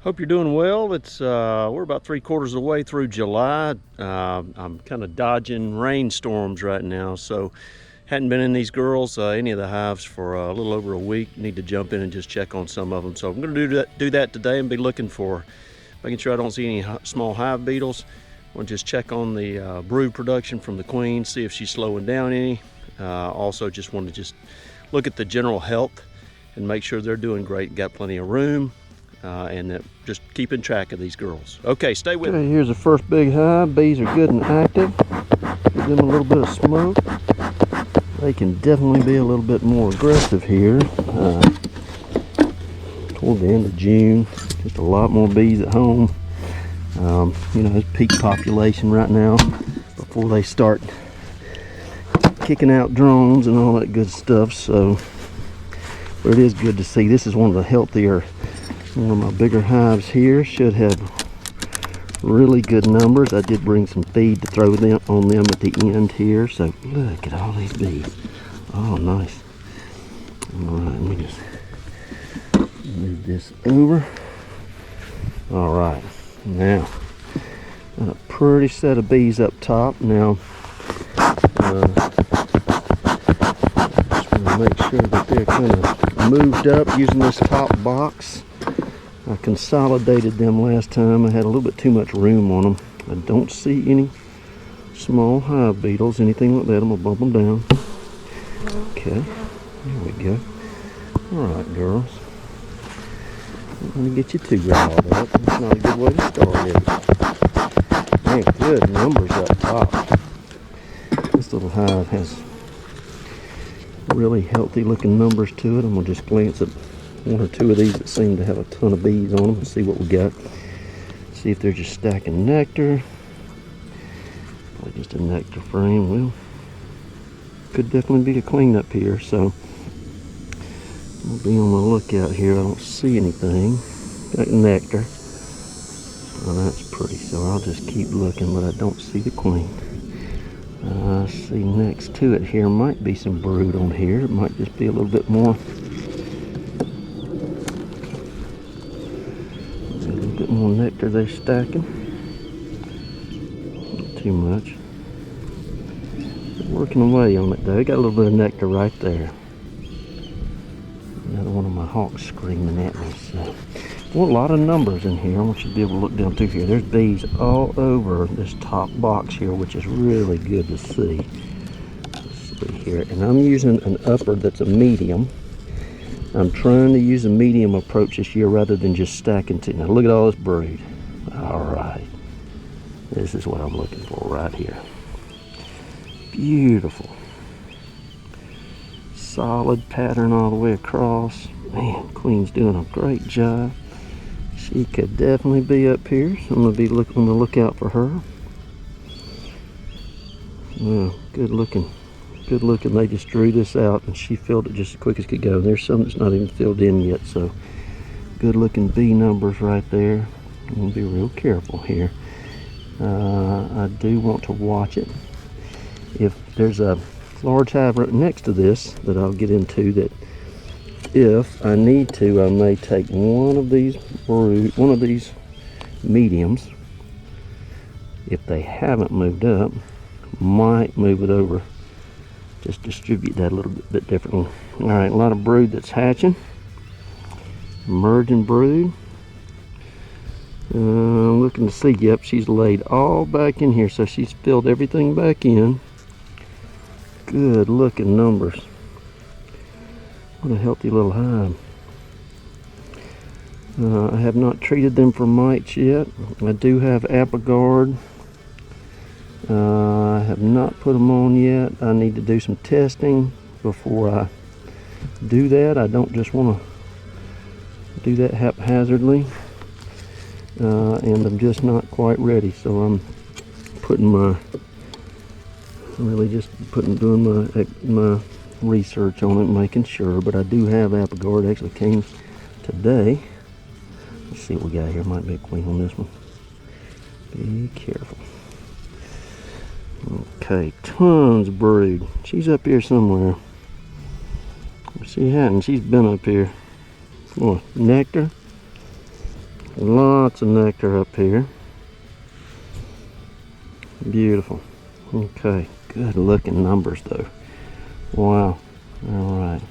Hope you're doing well. It's we're about 3/4 of the way through July. I'm kind of dodging rainstorms right now, so hadn't been in these girls, any of the hives for a little over a week. Need to jump in and just check on some of them. So I'm going to do that today and be looking for, making sure I don't see any small hive beetles. I want to just check on the brood production from the queen, see if she's slowing down any. Also, just want to just look at the general health and make sure they're doing great, got plenty of room. And just keeping track of these girls. Okay, stay with me. Here's the first big hive. Bees are good and active. Give them a little bit of smoke. They can definitely be a little bit more aggressive here. Toward the end of June, just a lot more bees at home. You know, it's peak population right now before they start kicking out drones and all that good stuff. So, but it is good to see. This is one of the healthier, one of my bigger hives here. Should have really good numbers. I did bring some feed to throw on them at the end here. So look at all these bees. Oh, nice. All right, let me just move this over. All right, now got a pretty set of bees up top. Now just want to make sure that they're kind of moved up using this top box. I consolidated them last time. I had a little bit too much room on them. I don't see any small hive beetles, anything like that. I'm gonna bump them down. Okay, there we go. All right, girls. I'm gonna get you too riled up. That's not a good way to start, is it? Man, good numbers up top. This little hive has really healthy looking numbers to it. I'm gonna just glance at one or two of these that seem to have a ton of bees on them and see what we got. See if they're just stacking nectar. Probably just a nectar frame. Well, could definitely be a cleanup here, so I'll be on the lookout here. I don't see anything. Got nectar. Well, that's pretty, so I'll just keep looking, but I don't see the queen. I see next to it here might be some brood on here. It might just be a little bit more. More nectar they're stacking. Not too much. They're working away on it though. They got a little bit of nectar right there. Another one of my hawks screaming at me. So, well, a lot of numbers in here. I want you to be able to look down through here. There's bees all over this top box here, which is really good to see. Let's see here, and I'm using an upper that's a medium. I'm trying to use a medium approach this year rather than just stacking two. Now look at all this brood. All right. This is what I'm looking for right here. Beautiful. Solid pattern all the way across. Man, Queen's doing a great job. She could definitely be up here, so I'm going to be on the lookout for her. Well, good looking. Good looking. They just drew this out and she filled it just as quick as could go. There's some that's not even filled in yet, so good looking bee numbers right there. I'm gonna be real careful here. I do want to watch it. If there's a large hive right next to this that I'll get into, that if I need to, I may take one of these mediums. If they haven't moved up, might move it over. Just distribute that a little bit differently. All right, a lot of brood that's hatching. Emerging brood. Looking to see, yep, she's laid all back in here, so she's filled everything back in. Good looking numbers. What a healthy little hive. I have not treated them for mites yet. I do have Apigard. I have not put them on yet. I need to do some testing before I do that. I don't just want to do that haphazardly, and I'm just not quite ready. So I'm doing my research on it, making sure. But I do have Apigard. Actually came today. Let's see what we got here. Might be a queen on this one. Be careful. Okay, tons of brood. She's up here somewhere. She hadn't. She's been up here. Oh, nectar. Lots of nectar up here. Beautiful. Okay, good looking numbers though. Wow. Alright.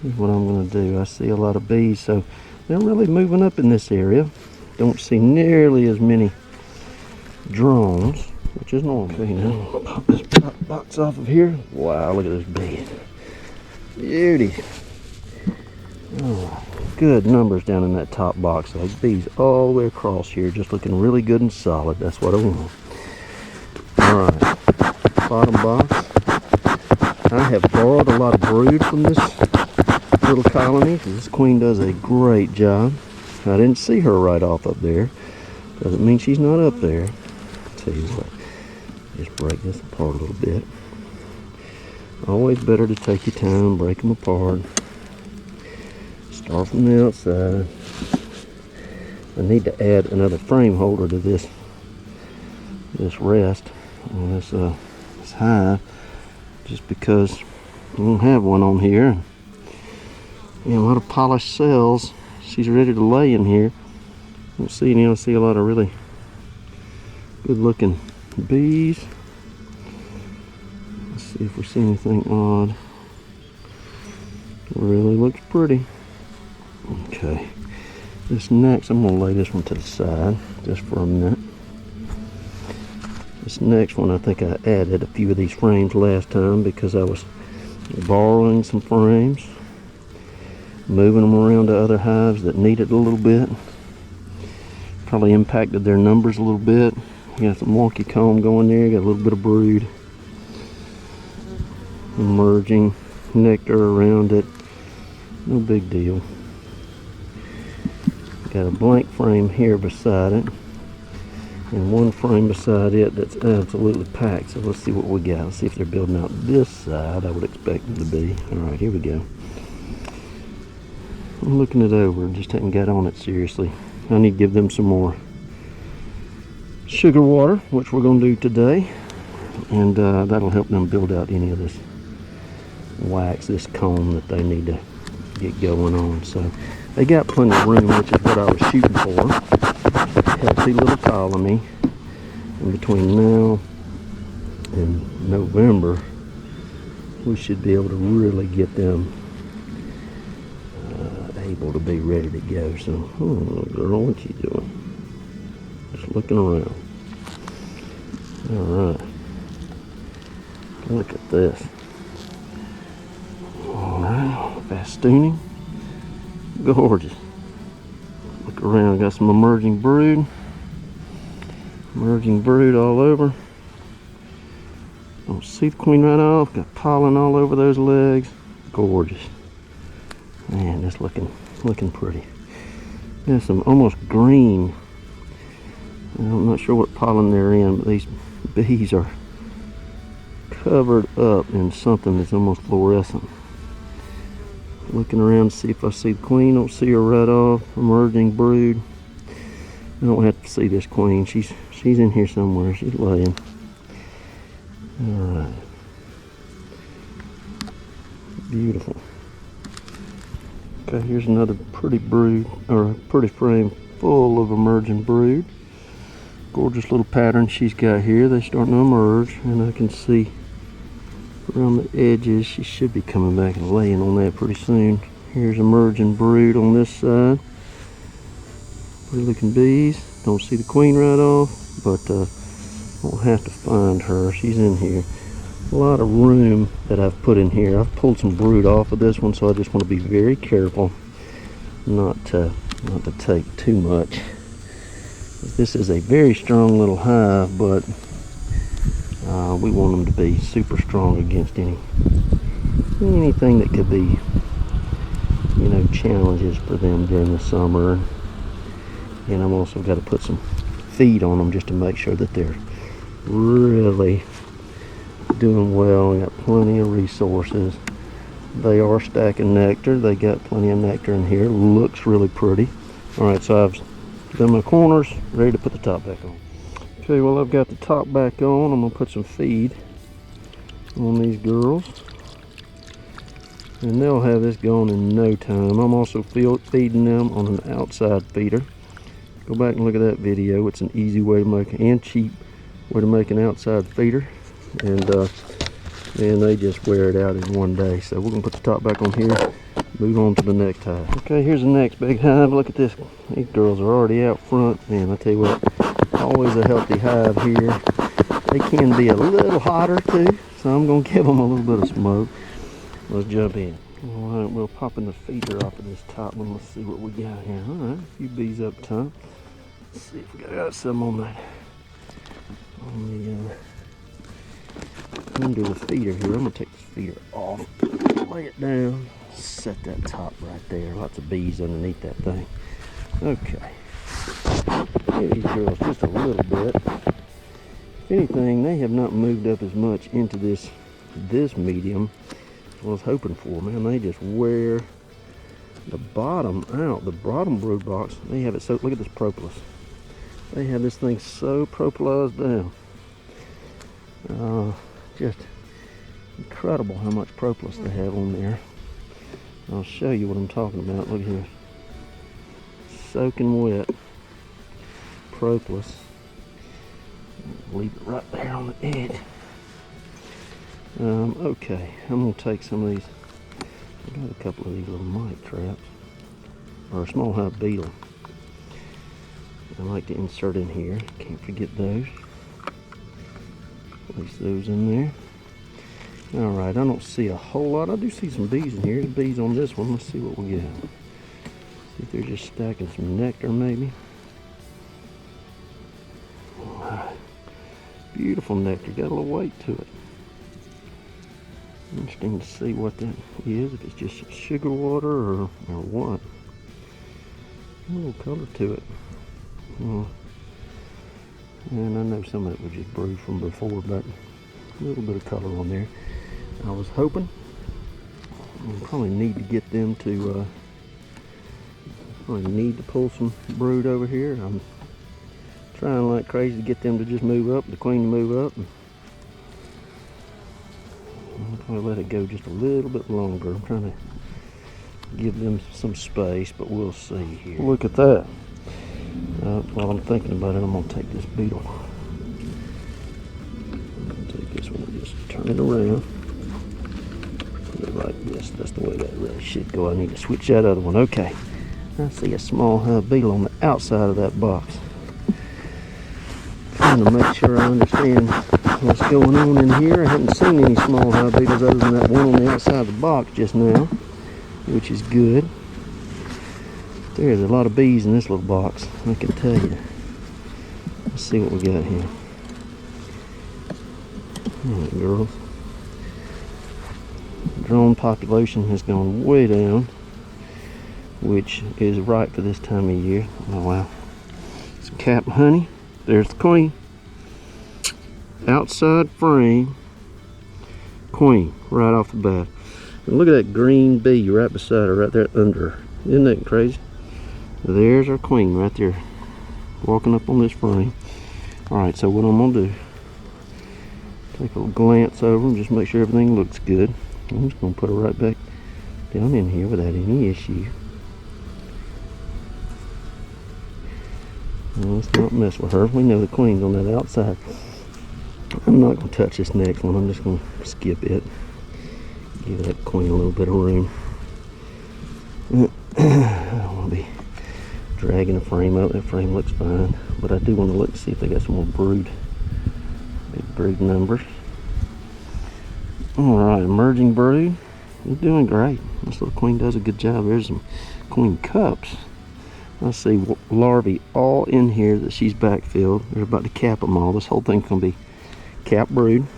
Here's what I'm going to do. I see a lot of bees, so they're really moving up in this area. Don't see nearly as many drones, which is normal. Okay, now I'll pop this box off of here. Wow, look at those bees. Beauty. Oh, good numbers down in that top box. Those bees all the way across here, just looking really good and solid. That's what I want. Alright, bottom box. I have borrowed a lot of brood from this little colony. This queen does a great job. I didn't see her right off up there. Doesn't mean she's not up there. I'll tell you what, just break this apart a little bit. Always better to take your time, break them apart. Start from the outside. I need to add another frame holder to this rest on this hive, just because I don't have one on here. A lot of polished cells. She's ready to lay in here. Don't see any. I see a lot of really good looking bees. Let's see if we see anything odd. Really looks pretty. Okay, this next, I'm going to lay this one to the side just for a minute. This next one, I think I added a few of these frames last time because I was borrowing some frames, moving them around to other hives that needed a little bit. Probably impacted their numbers a little bit. You got some wonky comb going there, got a little bit of brood emerging, nectar around it, no big deal. Got a blank frame here beside it, and one frame beside it that's absolutely packed. So let's see what we got. Let's see if they're building out this side. I would expect them to be. Alright, here we go. I'm looking it over, just haven't got on it seriously. I need to give them some more sugar water, which we're going to do today, and that'll help them build out any of this wax, this comb that they need to get going on. So they got plenty of room, which is what I was shooting for. Healthy little colony. And between now and November, we should be able to really get them able to be ready to go. So, oh, girl, what you doing? Just looking around. All right. Look at this. All right, festooning. Gorgeous. Look around, got some emerging brood. Emerging brood all over. Don't see the queen right off. Got pollen all over those legs. Gorgeous. Man, that's looking pretty. There's some almost green. I'm not sure what pollen they're in, but these bees are covered up in something that's almost fluorescent. Looking around to see if I see the queen. Don't see her right off. Emerging brood. I don't have to see this queen. She's in here somewhere. She's laying. Alright. Beautiful. Okay, here's another pretty brood, or a pretty frame full of emerging brood. Gorgeous little pattern she's got here. They're starting to emerge, and I can see around the edges she should be coming back and laying on that pretty soon. Here's emerging brood on this side. Pretty looking bees. Don't see the queen right off, but we'll have to find her. She's in here. A lot of room that I've put in here. I've pulled some brood off of this one, so I just want to be very careful not to take too much. This is a very strong little hive, but we want them to be super strong against anything that could be, challenges for them during the summer. And I've also got to put some feed on them just to make sure that they're really doing well and got plenty of resources. They are stacking nectar. They got plenty of nectar in here. Looks really pretty. Alright, so I've done my corners, ready to put the top back on. Okay, well, I've got the top back on. I'm going to put some feed on these girls, and they'll have this going in no time. I'm also feeding them on an outside feeder. go back and look at that video. It's an easy way to make, and cheap way to make an outside feeder. And man, they just wear it out in one day. So we're gonna put the top back on here, move on to the next hive. Okay, here's the next big hive. Look at this. These girls are already out front. Man, I tell you what, always a healthy hive here. They can be a little hotter too, so I'm gonna give them a little bit of smoke. Let's jump in. All right, we're popping the feeder off of this top one. Let's see what we got here. All right, a few bees up top. Let's see if we got some on that. On the under the feeder here. I'm gonna take this feeder off, lay it down, set that top right there. Lots of bees underneath that thing. Okay. Here these girls just a little bit. If anything, they have not moved up as much into this medium as I was hoping for. Man, they just wear the bottom out. The bottom brood box, they have it so, look at this propolis. They have this thing so propolized down. Just incredible how much propolis they have on there. I'll show you what I'm talking about. Look here. Soaking wet propolis. Leave it right there on the edge. Okay, I'm going to take some of these. I got a couple of these little mite traps, or a small hive beetle. I like to insert in here. Can't forget those. Place those in there. Alright, I don't see a whole lot. I do see some bees in here. There's bees on this one. Let's see what we get. See if they're just stacking some nectar maybe. Beautiful nectar. Got a little weight to it. Interesting to see what that is. If it's just sugar water or what. A little color to it. And I know some of it was just brewed from before, but a little bit of color on there. I was hoping we'll probably need to get them to probably need to pull some brood over here. I'm trying like crazy to get them to just move up, the queen to move up. And I'll probably let it go just a little bit longer. I'm trying to give them some space, but we'll see here. Look at that. While I'm thinking about it, I'm going to take this beetle. I'm going to take this one and just turn it around. Put it like this. That's the way that really should go. I need to switch that other one. Okay. I see a small hive beetle on the outside of that box. Trying to make sure I understand what's going on in here. I haven't seen any small hive beetles other than that one on the outside of the box just now, which is good. There's a lot of bees in this little box, I can tell you. Let's see what we got here. Alright, girls. Drone population has gone way down, which is right for this time of year. Oh wow. Some cap honey. There's the queen. Outside frame. Queen, right off the bat. And look at that green bee right beside her, right there under her. Isn't that crazy? There's our queen right there, walking up on this frame. Alright, so what I'm going to do, take a little glance over and just make sure everything looks good. I'm just going to put her right back down in here without any issue. Well, let's not mess with her. We know the queen's on that outside. I'm not going to touch this next one. I'm just going to skip it. Give that queen a little bit of room. I don't want to be dragging the frame up. That frame looks fine, but I do want to look to see if they got some more brood. Big brood numbers. Alright, emerging brood. You're doing great. This little queen does a good job. There's some queen cups. I see larvae all in here that she's backfilled. They're about to cap them all. This whole thing's going to be cap brood.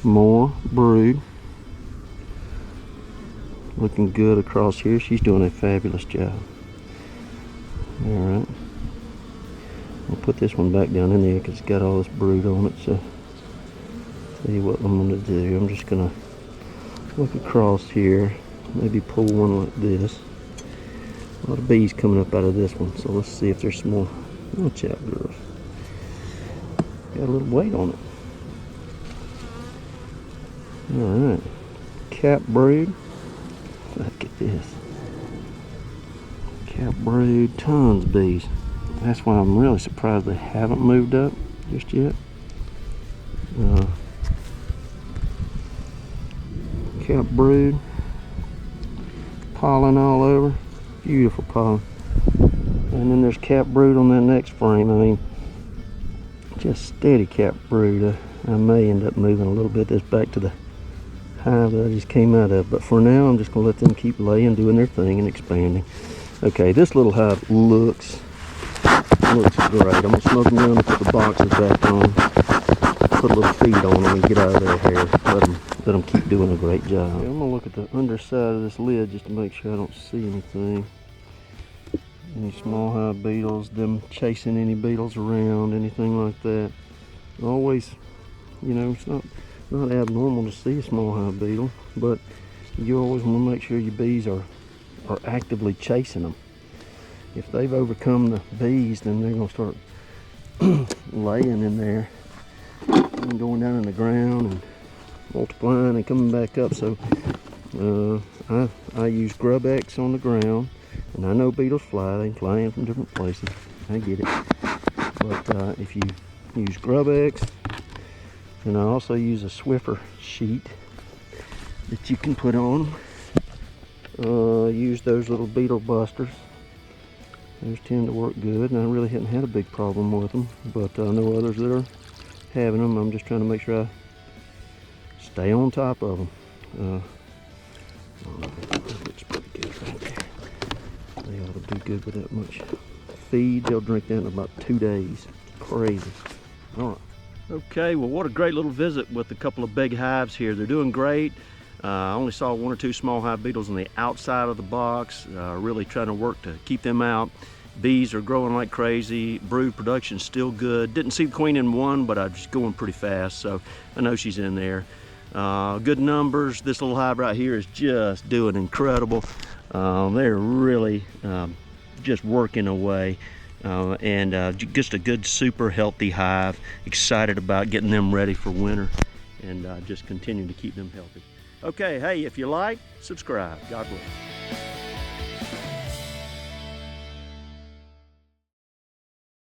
More brood. Looking good across here. She's doing a fabulous job. Alright. I'll put this one back down in there because it's got all this brood on it. So, tell you what I'm going to do. I'm just going to look across here. Maybe pull one like this. A lot of bees coming up out of this one. So let's see if there's some more. Watch out, girls. Got a little weight on it. Alright. Cap brood. Look at this. Cap brood, tons of bees. That's why I'm really surprised they haven't moved up just yet. Cap brood, pollen all over, beautiful pollen. And then there's cap brood on that next frame. I mean, just steady cap brood. I may end up moving a little bit this back to the hive that I just came out of, but for now I'm just going to let them keep laying, doing their thing and expanding. Okay, this little hive looks great. I'm going to smoke them down and put the boxes back on, put a little feed on them and get out of their hair. Let them keep doing a great job. Okay, I'm going to look at the underside of this lid just to make sure I don't see anything. Any small hive beetles, them chasing any beetles around, anything like that. Always, you know, it's not abnormal to see a small hive beetle, but you always want to make sure your bees are actively chasing them. If they've overcome the bees, then they're going to start laying in there and going down in the ground and multiplying and coming back up. So I use Grub X on the ground, and I know beetles fly. They can fly in from different places. I get it. But if you use Grub X, and I also use a Swiffer sheet that you can put on. Use those little beetle busters. Those tend to work good, and I really hadn't had a big problem with them, but I know others that are having them. I'm just trying to make sure I stay on top of them. That looks pretty good right there. They ought to be good with that much feed. They'll drink that in about 2 days. Crazy. All right. Okay, well, what a great little visit with a couple of big hives here. They're doing great. I only saw 1 or 2 small hive beetles on the outside of the box. Really trying to work to keep them out. Bees are growing like crazy. Brood production's still good. Didn't see the queen in one, but I'm just going pretty fast, so I know she's in there. Good numbers. This little hive right here is just doing incredible. They're really just working away. Just a good, super healthy hive. Excited about getting them ready for winter and just continue to keep them healthy. Okay, hey, if you like, subscribe. God bless.